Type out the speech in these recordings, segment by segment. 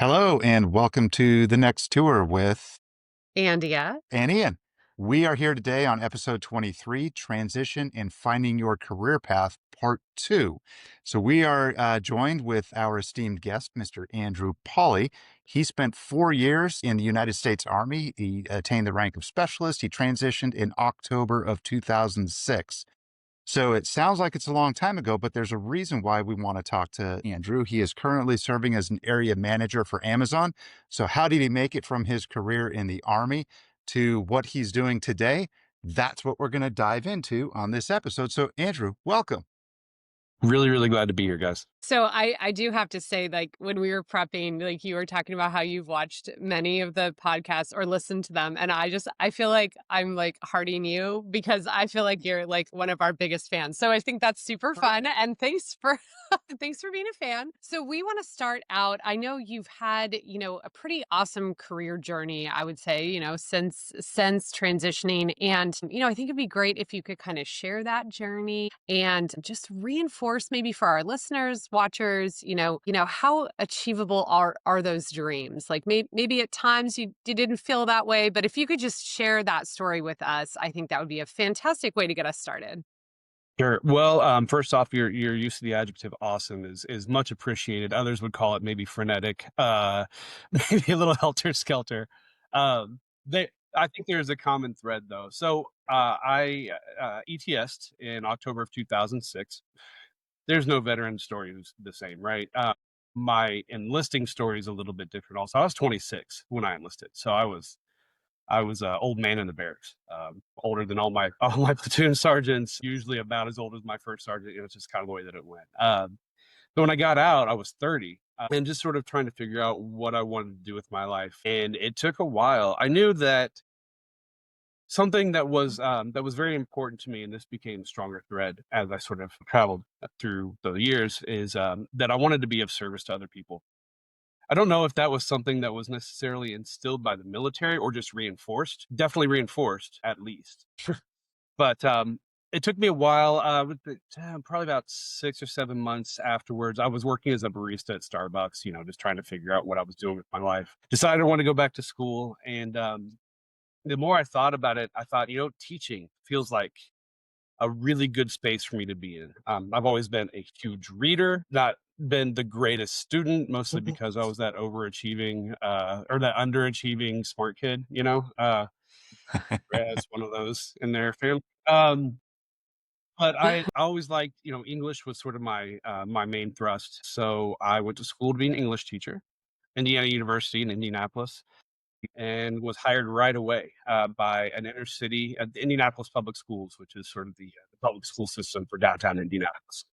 Hello, and welcome to the next tour with Andia. and Ian. We are here today on episode 23, Transition and Finding Your Career Path, Part 2. So we are joined with our esteemed guest, Mr. Andrew Polley. He spent 4 years in the United States Army. He attained the rank of specialist. He transitioned in October of 2006. So it sounds like it's a long time ago, but there's a reason why we want to talk to Andrew. He is currently serving as an area manager for Amazon. So how did he make it from his career in the Army to what he's doing today? That's what we're going to dive into on this episode. So Andrew, welcome. Really, really glad to be here, guys. So I do have to say, like, when we were prepping, like, you were talking about how you've watched many of the podcasts or listened to them. And I feel like I'm like hearting you because I feel like you're like one of our biggest fans. So I think that's super fun. And thanks for thanks for being a fan. So we want to start out. I know you've had, a pretty awesome career journey, I would say, since transitioning. And, I think it'd be great if you could kind of share that journey and just reinforce maybe for our listeners, watchers, how achievable are those dreams? Like maybe at times you didn't feel that way, but if you could just share that story with us, I think that would be a fantastic way to get us started. Sure. Well, first off, your use of the adjective "awesome" is much appreciated. Others would call it maybe frenetic, maybe a little helter skelter. I think there's a common thread though. So I ETS'd in October of 2006. There's no veteran story who's the same, right? My enlisting story is a little bit different. Also, I was 26 when I enlisted, so I was a old man in the barracks, older than all my all my platoon sergeants, usually about as old as my first sergeant. It's just kind of the way that it went. But when I got out, I was 30, and just sort of trying to figure out what I wanted to do with my life. And it took a while. I knew that something that was very important to me, and this became a stronger thread as I sort of traveled through the years, is that I wanted to be of service to other people. I don't know if that was something that was necessarily instilled by the military or just reinforced. Definitely reinforced, at least. But it took me a while. Probably about 6 or 7 months afterwards, I was working as a barista at Starbucks. Just trying to figure out what I was doing with my life. Decided I want to go back to school, and the more I thought about it, I thought, teaching feels like a really good space for me to be in. I've always been a huge reader, not been the greatest student, mostly because I was that overachieving or that underachieving smart kid, as one of those in their family. But I always liked, English was sort of my main thrust. So I went to school to be an English teacher, Indiana University in Indianapolis, and was hired right away by an inner city, the Indianapolis Public Schools, which is sort of the public school system for downtown Indianapolis.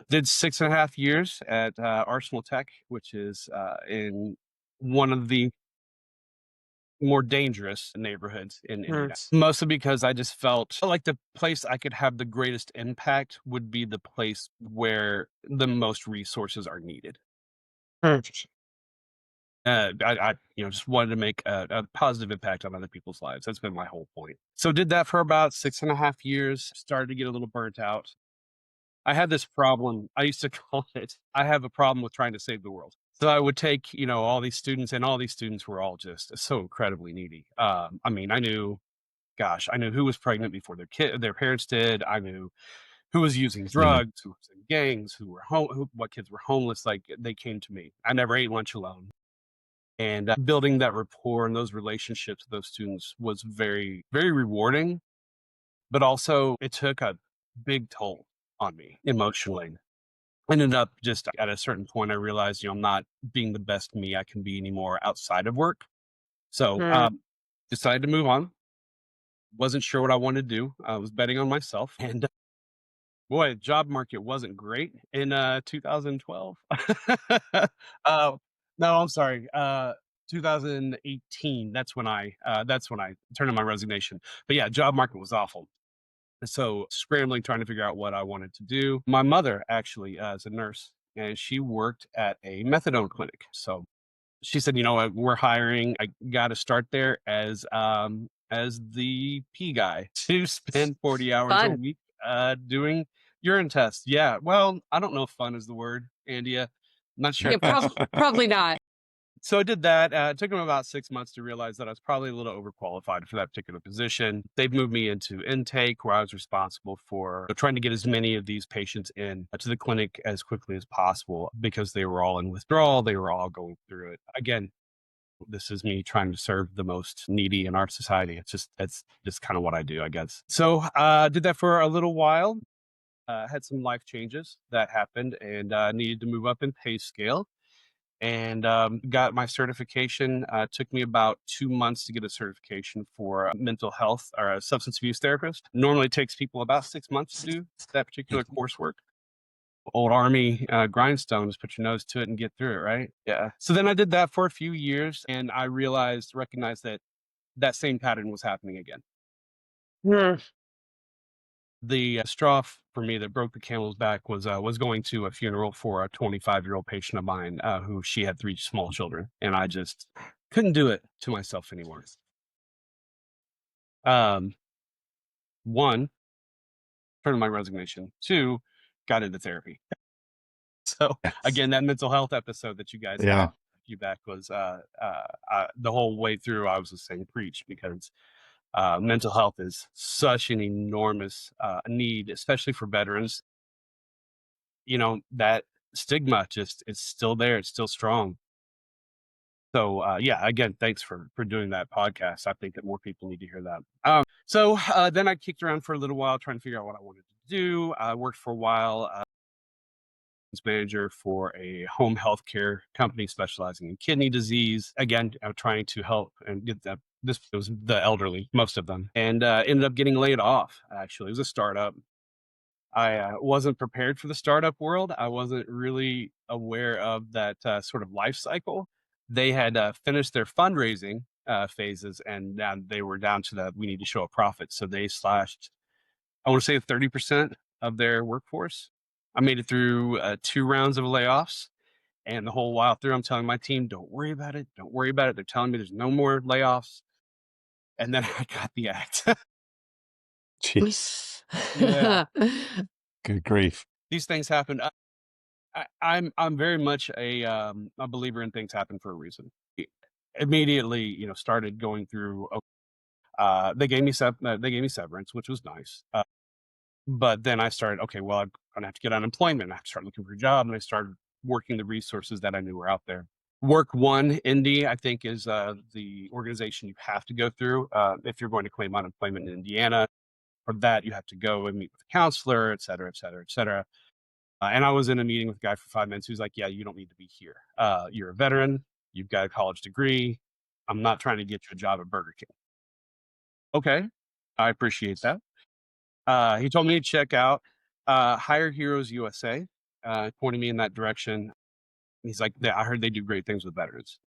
Did 6.5 years at Arsenal Tech, which is in one of the more dangerous neighborhoods in Indiana. Mostly because I just felt like the place I could have the greatest impact would be the place where the most resources are needed. Just wanted to make a positive impact on other people's lives. That's been my whole point. So did that for about 6.5 years. Started to get a little burnt out. I had this problem. I used to call it, I have a problem with trying to save the world. So I would take, all these students, and all these students were all just so incredibly needy. I knew who was pregnant before their parents did. I knew who was using Mhm. drugs, who was in gangs, who were what kids were homeless. Like they came to me. I never ate lunch alone. And building that rapport and those relationships with those students was very, very rewarding. But also, it took a big toll on me emotionally. Ended up just at a certain point, I realized, I'm not being the best me I can be anymore outside of work. So decided to move on. Wasn't sure what I wanted to do. I was betting on myself. And boy, job market wasn't great in 2012. uh, no, I'm sorry. 2018. That's when I turned in my resignation. But yeah, job market was awful. So scrambling, trying to figure out what I wanted to do. My mother actually is a nurse, and she worked at a methadone clinic. So she said, "You know what? We're hiring. I got to start there as the P guy to spend 40 hours a Fun. week doing urine tests." Yeah. Well, I don't know if fun is the word, Andia. Not sure. Yeah, probably not. So I did that. It took them about 6 months to realize that I was probably a little overqualified for that particular position. They've moved me into intake, where I was responsible for trying to get as many of these patients in to the clinic as quickly as possible because they were all in withdrawal. They were all going through it. Again, this is me trying to serve the most needy in our society. That's just kind of what I do, I guess. So did that for a little while. Had some life changes that happened and needed to move up in pay scale and got my certification. Took me about 2 months to get a certification for mental health or a substance abuse therapist. Normally it takes people about 6 months to do that particular coursework. Old Army grindstones, put your nose to it and get through it, right? Yeah. So then I did that for a few years and I recognized that that same pattern was happening again. The straw for me that broke the camel's back was going to a funeral for a 25-year-old patient of mine who she had 3 small children, and I just couldn't do it to myself anymore. Um, one, turned in my resignation. Two, got into therapy. So again, that mental health episode that you guys had a few back was the whole way through. I was just saying preach because mental health is such an enormous need, especially for veterans. You know, that stigma just is still there. It's still strong. So yeah, again, thanks for doing that podcast. I think that more people need to hear that. So then I kicked around for a little while trying to figure out what I wanted to do. I worked for a while as manager for a home health care company specializing in kidney disease. Again, trying to help and get that. This was the elderly, most of them, and ended up getting laid off. Actually, it was a startup. I wasn't prepared for the startup world. I wasn't really aware of that sort of life cycle. They had finished their fundraising phases, and now they were down to the we need to show a profit. So they slashed, I want to say, 30% of their workforce. I made it through 2 rounds of layoffs, and the whole while through, I'm telling my team, "Don't worry about it. Don't worry about it." They're telling me there's no more layoffs, and then I got the act. Jeez. Yeah, Good grief. these things happen. I'm very much a believer in things happen for a reason. Immediately, started going through. They gave me severance, which was nice. But then I started. Okay, well, I'm gonna have to get unemployment. I have to start looking for a job, and I started working the resources that I knew were out there. Work One Indy, I think, is the organization you have to go through if you're going to claim unemployment in Indiana. For that, you have to go and meet with a counselor, et cetera, et cetera, et cetera. And I was in a meeting with a guy for 5 minutes who's like, "Yeah, you don't need to be here. You're a veteran. You've got a college degree. I'm not trying to get you a job at Burger King." Okay, I appreciate that. He told me to check out Hire Heroes USA, pointing me in that direction. He's like, "Yeah, I heard they do great things with veterans."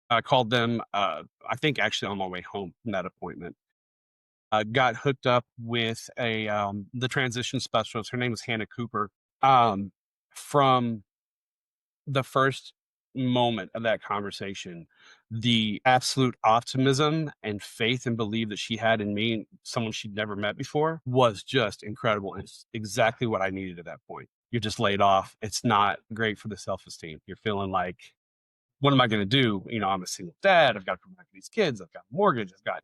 I called them, I think actually on my way home from that appointment. Got hooked up with the transition specialist. Her name was Hannah Cooper. From the first moment of that conversation, the absolute optimism and faith and belief that she had in me, someone she'd never met before, was just incredible. And it's exactly what I needed at that point. You're just laid off. It's not great for the self-esteem. You're feeling like, what am I going to do? I'm a single dad. I've got to provide for these kids. I've got a mortgage. I've got,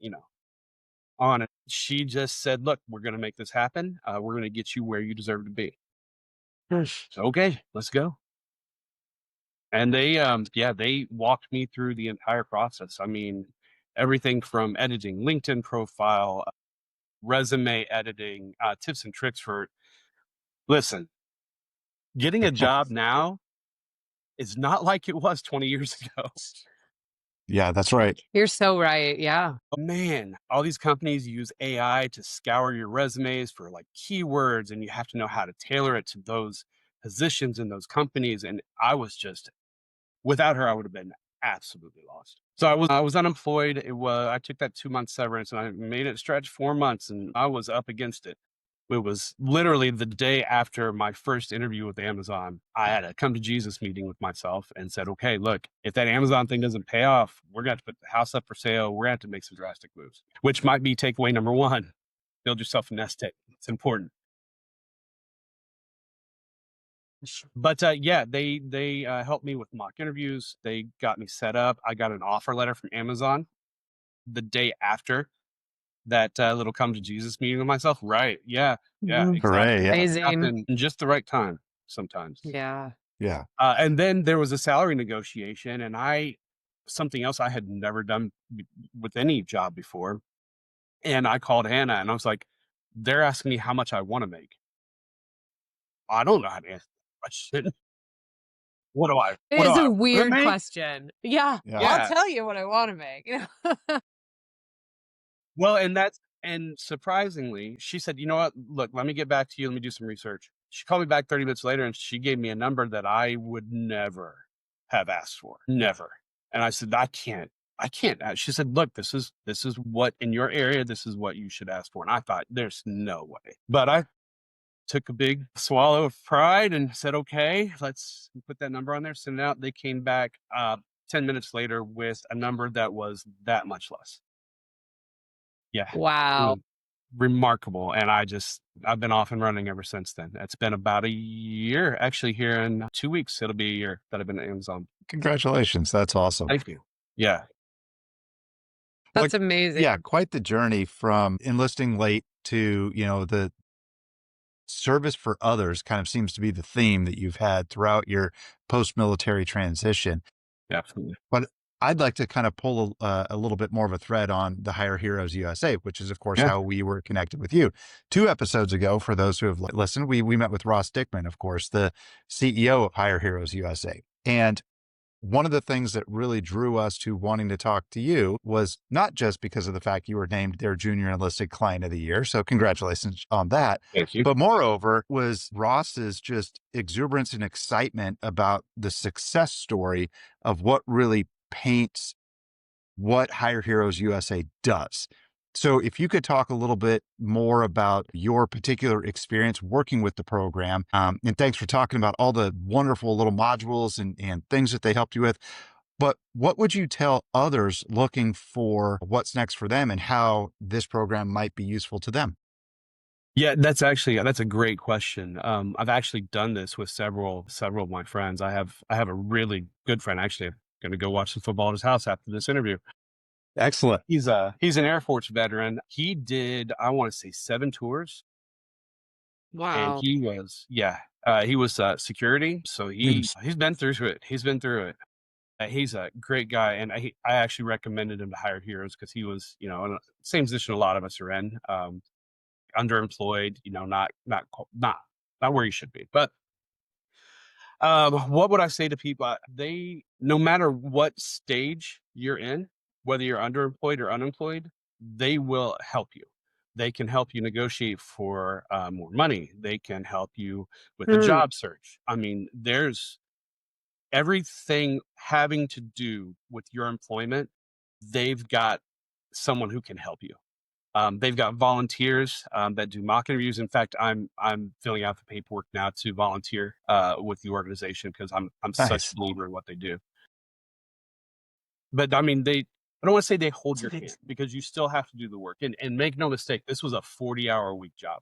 on it. She just said, "Look, we're going to make this happen. We're going to get you where you deserve to be." So, okay, let's go. And they walked me through the entire process. I mean, everything from editing LinkedIn profile, resume editing, tips and tricks for, listen, getting a job now is not like it was 20 years ago. Yeah, that's right. You're so right. Yeah. Oh, man, all these companies use AI to scour your resumes for like keywords, and you have to know how to tailor it to those positions in those companies. And without her, I would have been absolutely lost. So I was unemployed. I took that 2 month severance and I made it stretch 4 months, and I was up against it. It was literally the day after my first interview with Amazon. I had a come to Jesus meeting with myself and said, "Okay, look, if that Amazon thing doesn't pay off, we're going to have to put the house up for sale. We're going to have to make some drastic moves," which might be takeaway number one. Build yourself a nest egg. It's important. But yeah, they helped me with mock interviews. They got me set up. I got an offer letter from Amazon the day after that little come to Jesus meeting with myself. Right? Yeah, yeah, Mhm. Hooray! exactly. Yeah, Amazing. Happened in just the right time sometimes. Yeah. yeah. And then there was a salary negotiation, and something else I had never done with any job before. And I called Hannah, and I was like, "They're asking me how much I want to make. I don't know how to answer that question. What It do is I a want to weird make?" question. Yeah. Yeah. I'll Yeah. tell you what I want to make. Well, and surprisingly, she said, "You know what? Look, let me get back to you. Let me do some research." She called me back 30 minutes later, and she gave me a number that I would never have asked for. Never. And I said, I can't ask." She said, "Look, this is what in your area, this is what you should ask for." And I thought, there's no way. But I took a big swallow of pride and said, "Okay, let's put that number on there." Send it out. They came back 10 minutes later with a number that was that much less. Yeah. It Wow. was remarkable, and I've been off and running ever since then. It's been about a year, actually, here in 2 weeks, it'll be a year that I've been at Amazon. Congratulations. That's awesome. Thank you. Yeah. That's Like, yeah, amazing. quite the journey from enlisting late to, the service for others kind of seems to be the theme that you've had throughout your post-military transition. Absolutely. But I'd like to kind of pull a little bit more of a thread on the Hire Heroes USA, which is, of course, Yeah. how we were connected with you. 2 episodes ago, for those who have listened, we met with Ross Dickman, of course, the CEO of Hire Heroes USA. And one of the things that really drew us to wanting to talk to you was not just because of the fact you were named their Junior Enlisted Client of the Year, so congratulations on that, Thank you. but moreover was Ross's just exuberance and excitement about the success story of what really paints what Hire Heroes USA does. So if you could talk a little bit more about your particular experience working with the program, and thanks for talking about all the wonderful little modules and things that they helped you with. But what would you tell others looking for what's next for them and how this program might be useful to them? Yeah, that's a great question. I've actually done this with several of my friends. I have a really good friend, actually. I'm gonna go watch some football at his house after this interview. Excellent. He's an Air Force veteran. He did, I wanna say, 7 tours, and Wow. he was, security, so Yes. he's been through it. He's been through it. He's a great guy, and I actually recommended him to Hire Heroes because he was, in the same position a lot of us are in, underemployed, not where you should be. But what would I say to people? No matter what stage you're in, whether you're underemployed or unemployed, they will help you. They can help you negotiate for more money. They can help you with a Mm. job search. I mean, there's everything having to do with your employment. They've got someone who can help you. They've got volunteers that do mock interviews. In fact, I'm filling out the paperwork now to volunteer with the organization because I'm such a Nice. believer in what they do. But I mean, I don't want to say they hold your hand because you still have to do the work. And make no mistake, this was a 40-hour a week job.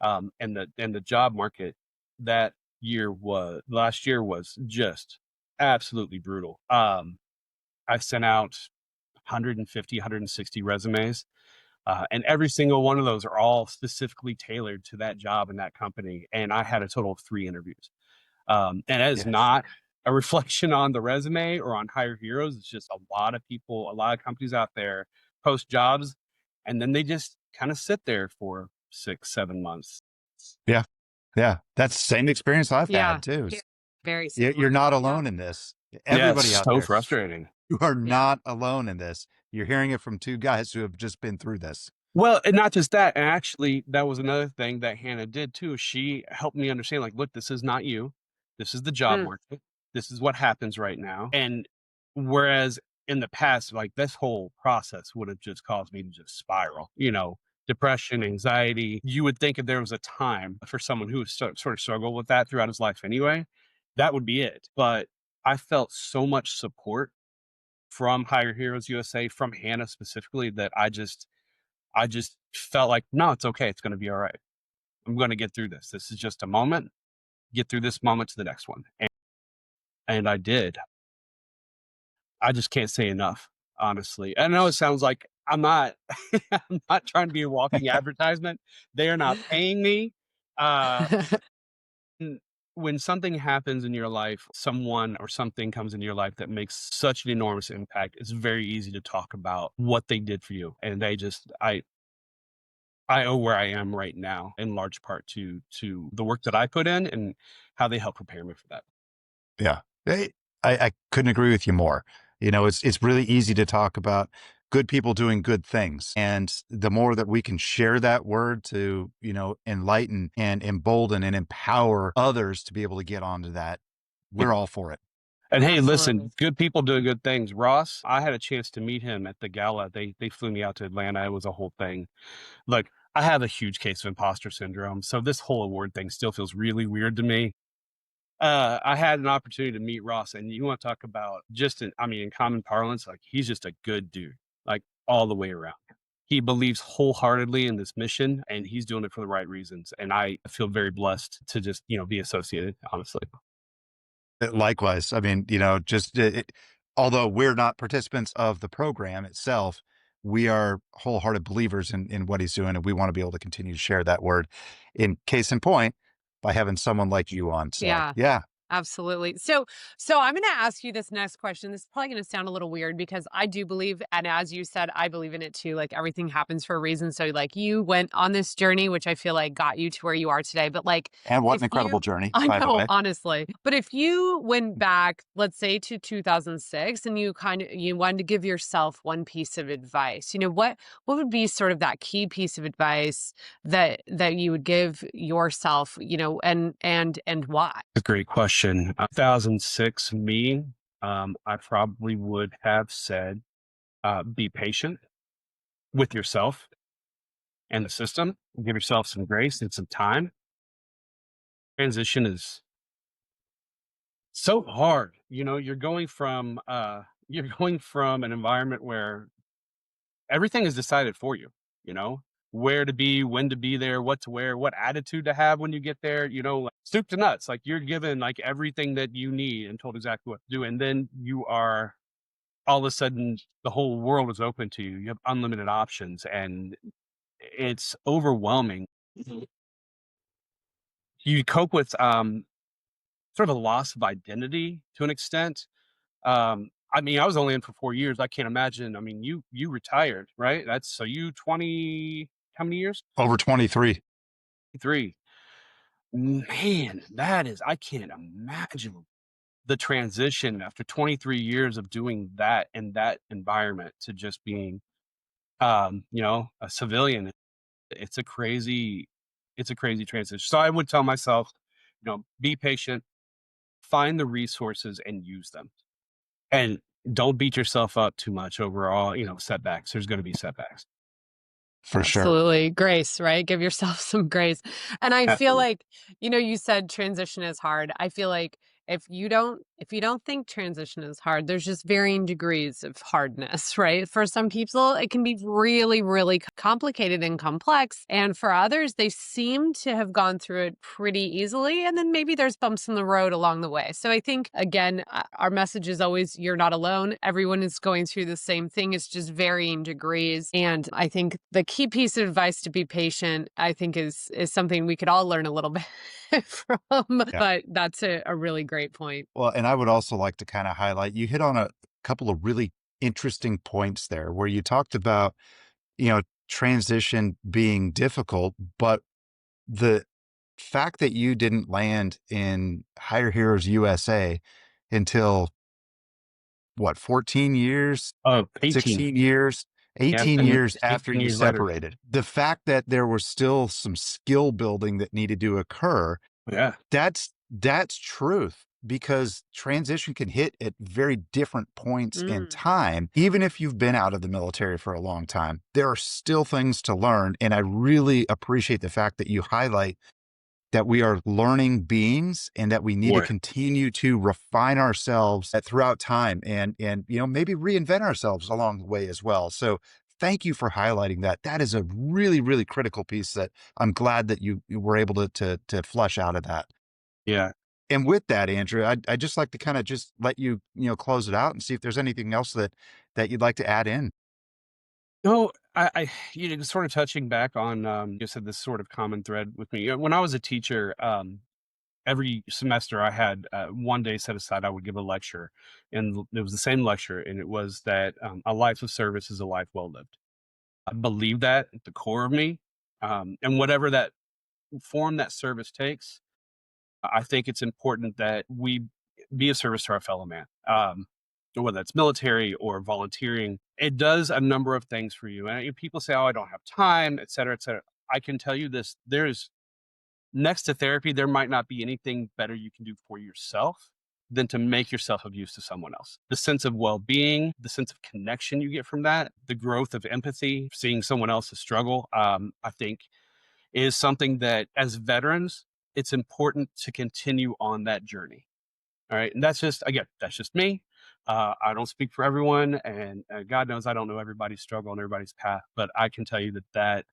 And the job market that last year was just absolutely brutal. I sent out 150, 160 resumes. And every single one of those are all specifically tailored to that job and that company. And I had a total of 3 interviews. And that is Yes. not a reflection on the resume or on Hire Heroes. It's just a lot of people, a lot of companies out there post jobs, and then they just kind of sit there for 6, 7 months. Yeah. Yeah. That's the same experience I've Yeah. had too. Yeah. Very You're similar. not Yeah. alone in this. Yeah, it's Everybody out so there, frustrating. you are Yeah. not alone in this. You're hearing it from 2 guys who have just been through this. Well, and not just that, and actually, that was another thing that Hannah did too. She helped me understand, like, look, this is not you. This is the job Mm. market. This is what happens right now. And whereas in the past, like this whole process would have just caused me to just spiral, depression, anxiety. You would think if there was a time for someone who was sort of struggled with that throughout his life anyway, that would be it. But I felt so much support from Hire Heroes USA, from Hannah specifically, that I just felt like, no, it's okay. It's going to be all right. I'm going to get through this. This is just a moment. get through this moment to the next one. And I did. I just can't say enough, honestly. I know it sounds like I'm not I'm not trying to be a walking advertisement. They are not paying me. Uh, n when something happens in your life, someone or something comes into your life that makes such an enormous impact, it's very easy to talk about what they did for you, and they just I owe where I am right now in large part to the work that I put in and how they help prepare me for that. Yeah. I couldn't agree with you more. It's really easy to talk about good people doing good things. And the more that we can share that word to, enlighten and embolden and empower others to be able to get onto that, we're all for it. And hey, Absolutely. listen, good people doing good things. Ross, I had a chance to meet him at the gala. They flew me out to Atlanta. It was a whole thing. Look, I have a huge case of imposter syndrome, so this whole award thing still feels really weird to me. I had an opportunity to meet Ross, and you want to talk about I mean, in common parlance, like he's just a good dude, like all the way around. He believes wholeheartedly in this mission, and he's doing it for the right reasons. And I feel very blessed to just, be associated, honestly. Likewise. I mean, although we're not participants of the program itself, we are wholehearted believers in what he's doing. And we want to be able to continue to share that word in case in point by having someone like you on. So Yeah. yeah. Absolutely. So I'm going to ask you this next question. This is probably going to sound a little weird because I do believe, and as you said, I believe in it too. Like everything happens for a reason. So like you went on this journey, which I feel like got you to where you are today. But like, And what if an incredible you, journey, I by the know, way. honestly, but if you went back, let's say to 2006, and you wanted to give yourself one piece of advice, what would be sort of that key piece of advice that you would give yourself, and why? A great question. 2006, me, I probably would have said, be patient with yourself and the system. Give yourself some grace and some time. Transition is so hard. You're going from you're going from an environment where everything is decided for you, you know, where to be, when to be there, what to wear, what attitude to have when you get there, like, soup to nuts. Like you're given like everything that you need and told exactly what to do. And then you are all of a sudden the whole world is open to you. You have unlimited options and it's overwhelming. Mhm. You cope with sort of a loss of identity to an extent. I mean, I was only in for 4 years. I can't imagine. I mean, you retired, right? That's so you 20 how many years? Over 23. 3. Man, that is I can't imagine the transition after 23 years of doing that in that environment to just being a civilian. It's a crazy it's a crazy transition. So I would tell myself, be patient, find the resources and use them. And don't beat yourself up too much over all, setbacks. There's going to be setbacks. For sure. Absolutely. Grace, right? Give yourself some grace. And I feel Absolutely. like, you said transition is hard. I feel like if you don't think transition is hard, there's just varying degrees of hardness, right? For some people, it can be really, really complicated and complex. And for others, they seem to have gone through it pretty easily. And then maybe there's bumps in the road along the way. So I think, again, our message is always you're not alone. Everyone is going through the same thing. It's just varying degrees. And I think the key piece of advice to be patient, I think is something we could all learn a little bit from, Yeah. but that's a really great point. Well, and I would also like to kind of highlight, you hit on a couple of really interesting points there where you talked about, transition being difficult, but the fact that you didn't land in Hire Heroes USA until what, 14 years, 18. 16 years, Yeah, 18 and years after 18 you years later. separated. The fact that there was still some skill building that needed to occur, Yeah. that's truth, because transition can hit at very different points in Mm. time. Even if you've been out of the military for a long time, there are still things to learn. And I really appreciate the fact that you highlight that we are learning beings and that we need to Boy. continue to refine ourselves throughout time and maybe reinvent ourselves along the way as well. So thank you for highlighting that. That is a really, really critical piece that I'm glad that you were able to flesh out of that. Yeah. And with that, Andrew, I'd just like to kind of just let you, close it out and see if there's anything else that you'd like to add in. No, sort of touching back on, you said this sort of common thread with me. When I was a teacher, every semester I had one day set aside, I would give a lecture, and it was the same lecture, and it was that a life of service is a life well lived. I believe that at the core of me, and whatever that form that service takes, I think it's important that we be of service to our fellow man. Whether that's military or volunteering, it does a number of things for you. And people say, "Oh, I don't have time," et cetera, et cetera. I can tell you this: there's next to therapy, there might not be anything better you can do for yourself than to make yourself of use to someone else. The sense of well-being, the sense of connection you get from that, the growth of empathy, seeing someone else's struggle, I think is something that as veterans, it's important to continue on that journey. All right. And that's just, again, that's just me. I don't speak for everyone. And God knows I don't know everybody's struggle and everybody's path, but I can tell you that that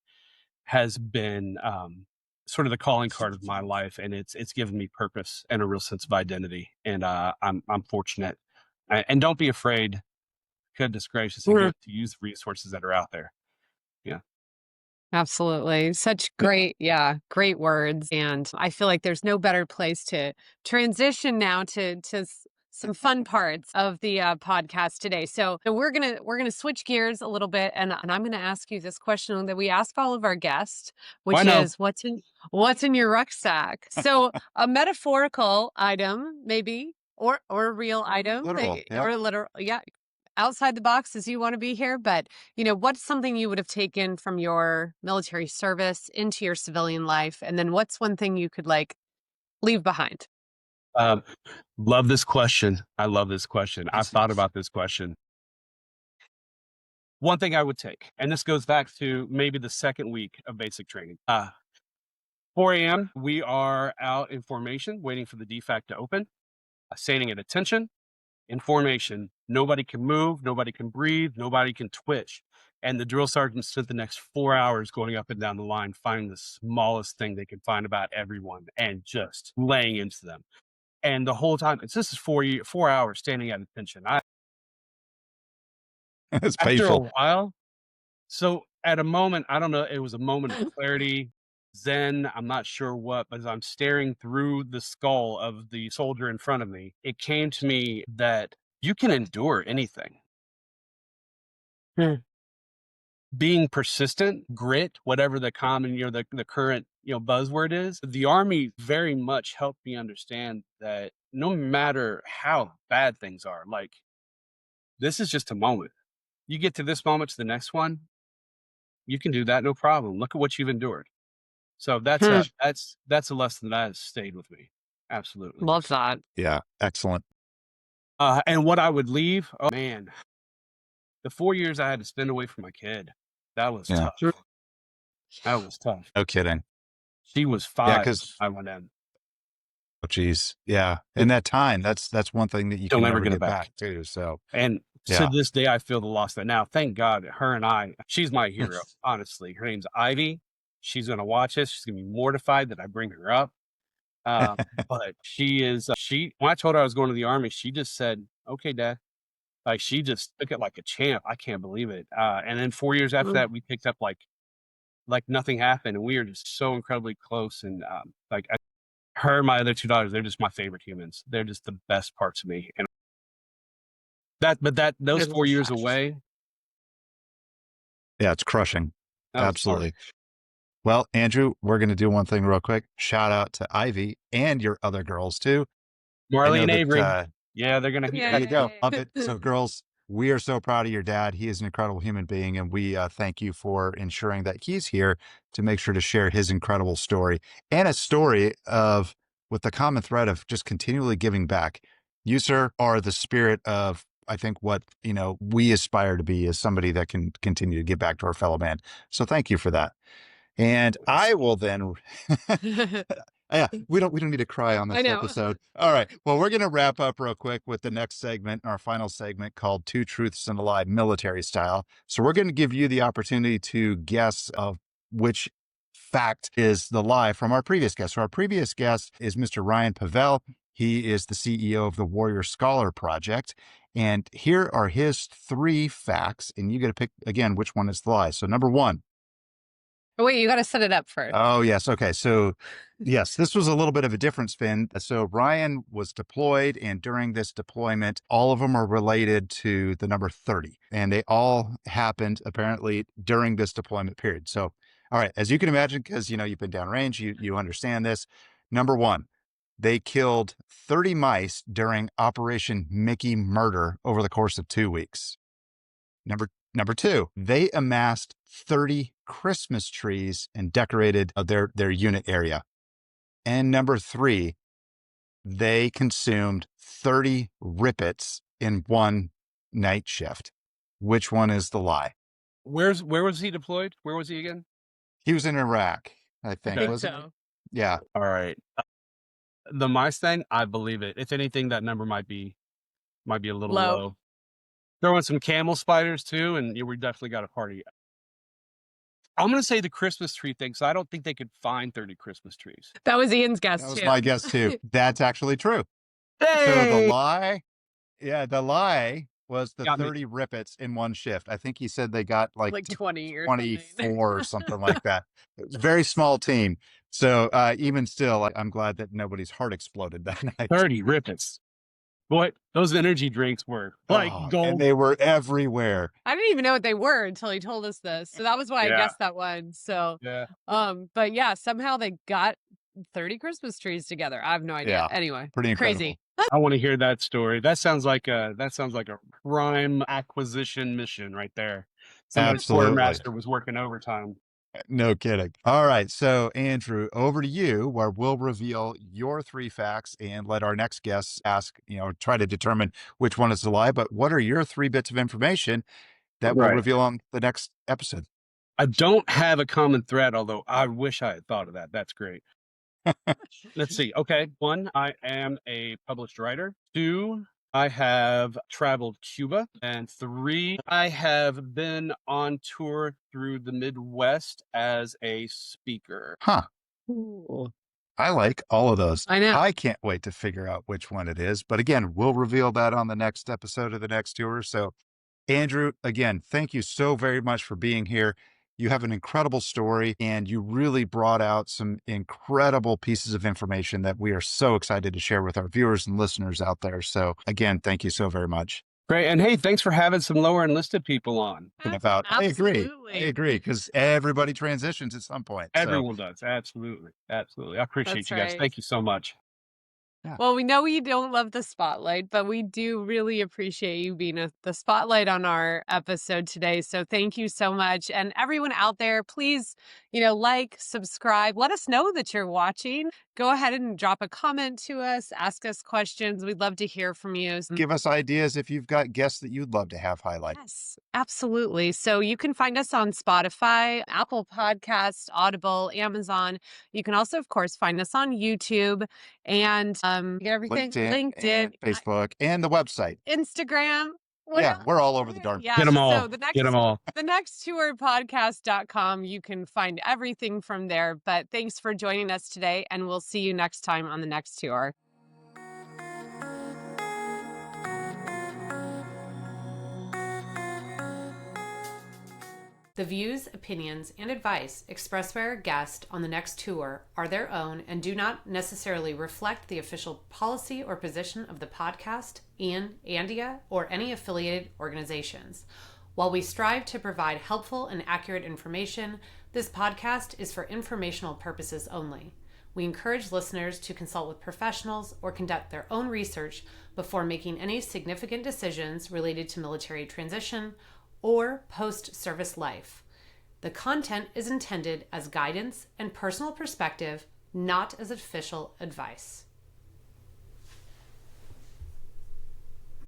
has been sort of the calling card of my life. And it's given me purpose and a real sense of identity. And I'm fortunate. And don't be afraid, goodness gracious, again, to use the resources that are out there. Yeah. Absolutely. Such Yeah. great words. And I feel like there's no better place to transition now to some fun parts of the podcast today. So we're gonna switch gears a little bit, and I'm gonna ask you this question that we ask all of our guests, Well, I which know. is what's in your rucksack? So a metaphorical item, maybe, or a real item, Literal. Yep. or literal, yeah, outside the box as you want to be here, but what's something you would have taken from your military service into your civilian life? And then what's one thing you could like leave behind? Um, love this question. I love this question. I've thought about this question. One thing I would take, and this goes back to maybe the second week of basic training. 4 a.m., we are out in formation, waiting for the DFAC to open, standing at attention, in formation. Nobody can move, nobody can breathe, nobody can twitch. And the drill sergeant spent the next 4 hours going up and down the line, finding the smallest thing they could find about everyone and just laying into them. And the whole time, this is 4 hours standing at attention. It's After a painful. while, so at a moment, I don't know, it was a moment of clarity, zen, I'm not sure what, but as I'm staring through the skull of the soldier in front of me, it came to me that you can endure anything. Hmm. Being persistent, grit, whatever the common, the current, buzzword is, the Army very much helped me understand that no matter how bad things are, like, this is just a moment. You get to this moment to the next one, you can do that, no problem. Look at what you've endured. So Hmm. that's a lesson that has stayed with me. Absolutely. Love that. Yeah. Excellent. And what I would leave, oh man, the 4 years I had to spend away from my kid, that was Yeah. Hmm. tough. That was tough. No kidding. She was Yeah. 5 Because, when I went in. oh, geez. Yeah. And that time, that's one thing that you Don't can ever never get it get back. back too. So, And to yeah. this day, I feel the loss of that. Now, thank God, her and she's my hero, honestly. Her name's Ivy. She's gonna watch this. She's gonna be mortified that I bring her up. But she is, when I told her I was going to the Army, she just said, "Okay, Dad." Like, she just took it like a champ. I can't believe it. And then 4 years after Hmm. that, we picked up like nothing happened, and we are just so incredibly close. And her and my other 2 daughters, they're just my favorite humans. They're just the best parts of me. And I those 4 love years that. away, Yeah. It's crushing. that was hard. Absolutely. Well, Andrew, we're going to do one thing real quick. Shout out to Ivy and your other girls too. I Marley know and that, Avery, yeah, they're gonna there you go. Yay. Love it. So, girls, we are so proud of your dad. He is an incredible human being, and we thank you for ensuring that he's here to make sure to share his incredible story and a story of with the common thread of just continually giving back. You, sir, are the spirit of, I think, what we aspire to be as somebody that can continue to give back to our fellow man. So, thank you for that. And I will then yeah, we don't need to cry on I this know. episode. All right. Well, we're going to wrap up real quick with the next segment, our final segment called Two Truths and a Lie military style. So we're going to give you the opportunity to guess of which fact is the lie from our previous guest. So our previous guest is Mr. Ryan Pavel. He is the CEO of the Warrior Scholar Project. And here are his 3 facts. And you got to pick, again, which one is the lie. So number 1. Oh, wait, you got to set it up first. Oh, yes. Okay. So, yes, this was a little bit of a different spin. So, Ryan was deployed, and during this deployment, all of them are related to the number 30. And they all happened apparently during this deployment period. So, all right, as you can imagine, because you've been downrange, you understand this. Number 1, they killed 30 mice during Operation Mickey Murder over the course of 2 weeks. Number 2, they amassed 30 Christmas trees and decorated their unit area. And number 3, they consumed 30 Rippets in one night shift. Which one is the lie? Where was he deployed? Where was he again? He was in Iraq, I think. Okay. Wasn't So. he? Yeah. All right. The mice thing, I believe it. If anything, that number might be a little low. Throw in some camel spiders too, and we definitely got a party. I'm going to say the Christmas tree thing, so I don't think they could find 30 Christmas trees. That was Ian's guess, That was too. my guess, too. That's actually true. Hey! So the lie was the Got me. 30 Rippets in one shift. I think he said they got like 20 or 24 or something like that. It was a very small team. So even still, I'm glad that nobody's heart exploded that night. 30 Rippets. Boy, those energy drinks were like gold. And they were everywhere. I didn't even know what they were until he told us this. So that was why I guessed that one. So, yeah. But yeah, somehow they got 30 Christmas trees together. I have no idea. Yeah, anyway, pretty incredible. crazy. I want to hear that story. That sounds like a prime acquisition mission right there. Somebody's quartermaster was working overtime. No kidding. All right. So, Andrew, over to you, where we'll reveal your 3 facts and let our next guests try to determine which one is the lie. But what are your 3 bits of information that we'll reveal on the next episode? I don't have a common thread, although I wish I had thought of that. That's great. Let's see. Okay. 1, I am a published writer. 2, I have traveled Cuba. And 3, I have been on tour through the Midwest as a speaker. Huh. Ooh. I like all of those. I know. I can't wait to figure out which one it is. But again, we'll reveal that on the next episode of the next tour. So, Andrew, again, thank you so very much for being here. You have an incredible story, and you really brought out some incredible pieces of information that we are so excited to share with our viewers and listeners out there. So again, thank you so very much. Great. And hey, thanks for having some lower enlisted people on. I agree, because everybody transitions at some point. Everyone does. Absolutely. Absolutely. I appreciate you guys. Thank you so much. Yeah. Well, we know you don't love the spotlight, but we do really appreciate you being the spotlight on our episode today. So thank you so much. And everyone out there, please, like, subscribe, let us know that you're watching. Go ahead and drop a comment to us, ask us questions. We'd love to hear from you. Give us ideas if you've got guests that you'd love to have highlighted. Yes, absolutely. So you can find us on Spotify, Apple Podcasts, Audible, Amazon. You can also, of course, find us on YouTube and everything. LinkedIn, Facebook, and the website. Instagram. We're all over the darn. Yeah, get them all. So Get them all. The next tourpodcast.com. You can find everything from there. But thanks for joining us today, and we'll see you next time on the next tour. The views, opinions, and advice expressed by our guest on the next tour are their own and do not necessarily reflect the official policy or position of the podcast, Andia, or any affiliated organizations. While we strive to provide helpful and accurate information, this podcast is for informational purposes only. We encourage listeners to consult with professionals or conduct their own research before making any significant decisions related to military transition or post-service life. The content is intended as guidance and personal perspective, not as official advice.